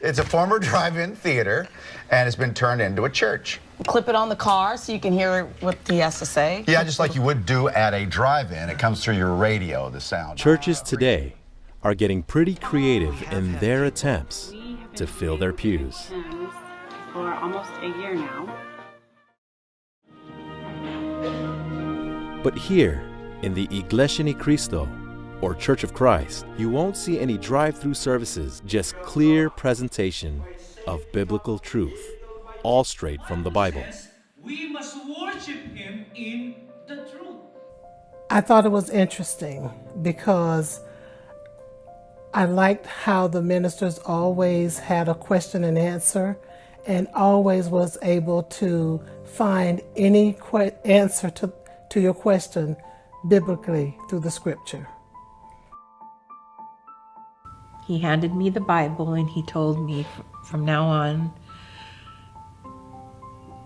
It's a former drive-in theater, and it's been turned into a church. Clip it on the car so you can hear what he has to say. Yeah, just like you would do at a drive-in. It comes through your radio, the sound. Churches today are getting pretty creative in their attempts to fill their pews. For almost a year now. But here, in the Iglesia ni Cristo, or Church of Christ, you won't see any drive-through services, just clear presentation of biblical truth, all straight from the Bible. We must worship Him in the truth. I thought it was interesting because I liked how the ministers always had a question and answer and always was able to find any answer to your question biblically through the scripture. He handed me the Bible and he told me from now on,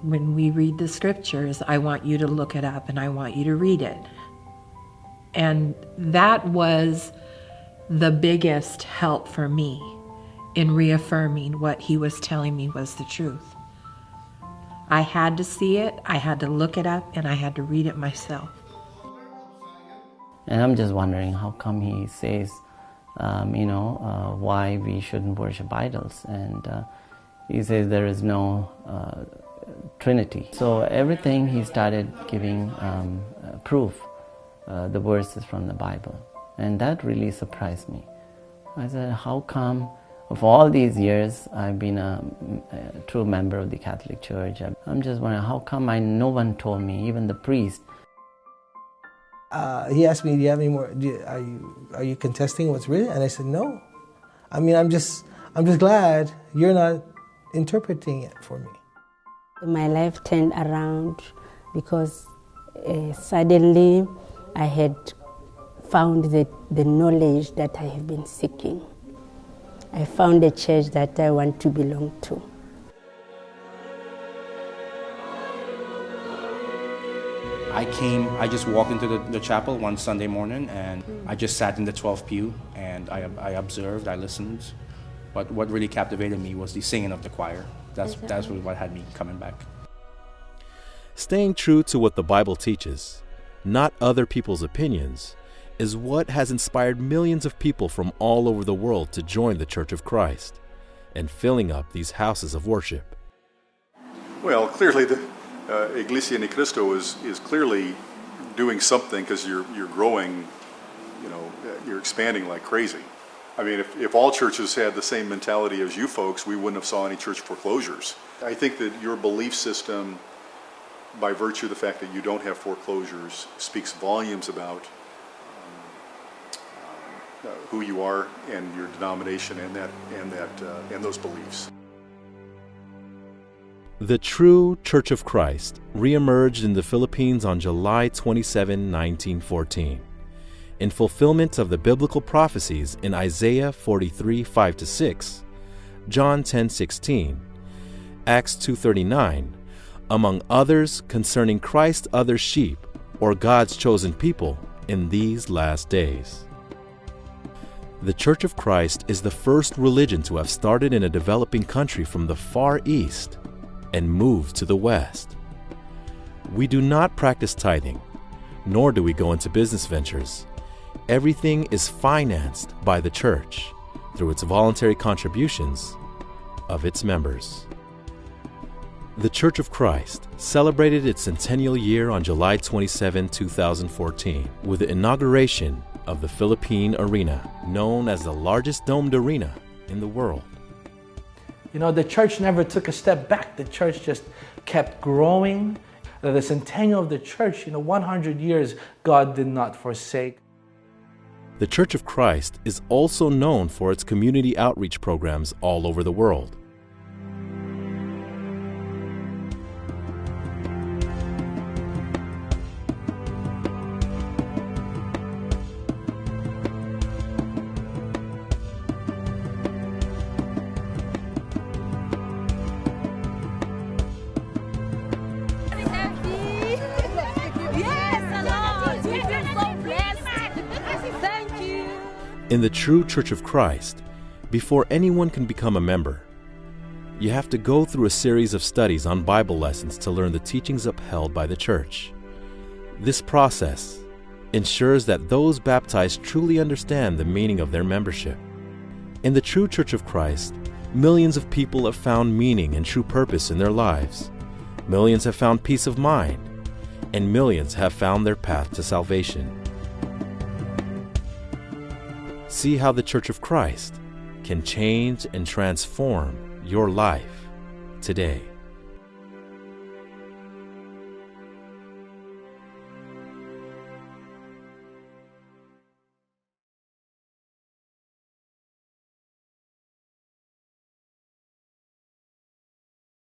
when we read the scriptures, I want you to look it up and I want you to read it. And that was the biggest help for me in reaffirming what he was telling me was the truth. I had to see it, I had to look it up, and I had to read it myself. And I'm just wondering how come he says, why we shouldn't worship idols. And he says there is no Trinity. So everything he started giving proof, the verses from the Bible. And that really surprised me. I said, how come of all these years I've been a true member of the Catholic Church? I'm just wondering, how come no one told me, even the priest? He asked me, do you have any more, are you contesting what's written? And I said, no. I mean, I'm just glad you're not interpreting it for me. My life turned around because suddenly I had found the knowledge that I have been seeking. I found a church that I want to belong to. I just walked into the chapel one Sunday morning and I just sat in the 12th pew and I observed, I listened. But what really captivated me was the singing of the choir. That's what had me coming back. Staying true to what the Bible teaches, not other people's opinions, is what has inspired millions of people from all over the world to join the Church of Christ and filling up these houses of worship. Well, clearly the Iglesia ni Cristo is clearly doing something because you're growing, you're expanding like crazy. I mean, if all churches had the same mentality as you folks, we wouldn't have saw any church foreclosures. I think that your belief system, by virtue of the fact that you don't have foreclosures, speaks volumes about who you are and your denomination and those beliefs. The true Church of Christ reemerged in the Philippines on July 27, 1914, in fulfillment of the biblical prophecies in Isaiah 43, 5-6, John 10:16, Acts 2:39, among others concerning Christ's other sheep, or God's chosen people, in these last days. The Church of Christ is the first religion to have started in a developing country from the Far East and moved to the West. We do not practice tithing, nor do we go into business ventures. Everything is financed by the Church through its voluntary contributions of its members. The Church of Christ celebrated its centennial year on July 27, 2014, with the inauguration of the Philippine Arena, known as the largest domed arena in the world. The church never took a step back. The church just kept growing. The centennial of the church, 100 years, God did not forsake. The Church of Christ is also known for its community outreach programs all over the world. In the true Church of Christ, before anyone can become a member, You have to go through a series of studies on Bible lessons to learn the teachings upheld by the church. This process ensures that those baptized truly understand the meaning of their membership. In the true Church of Christ, millions of people have found meaning and true purpose in their lives. Millions have found peace of mind, and millions have found their path to salvation. See how the Church of Christ can change and transform your life today.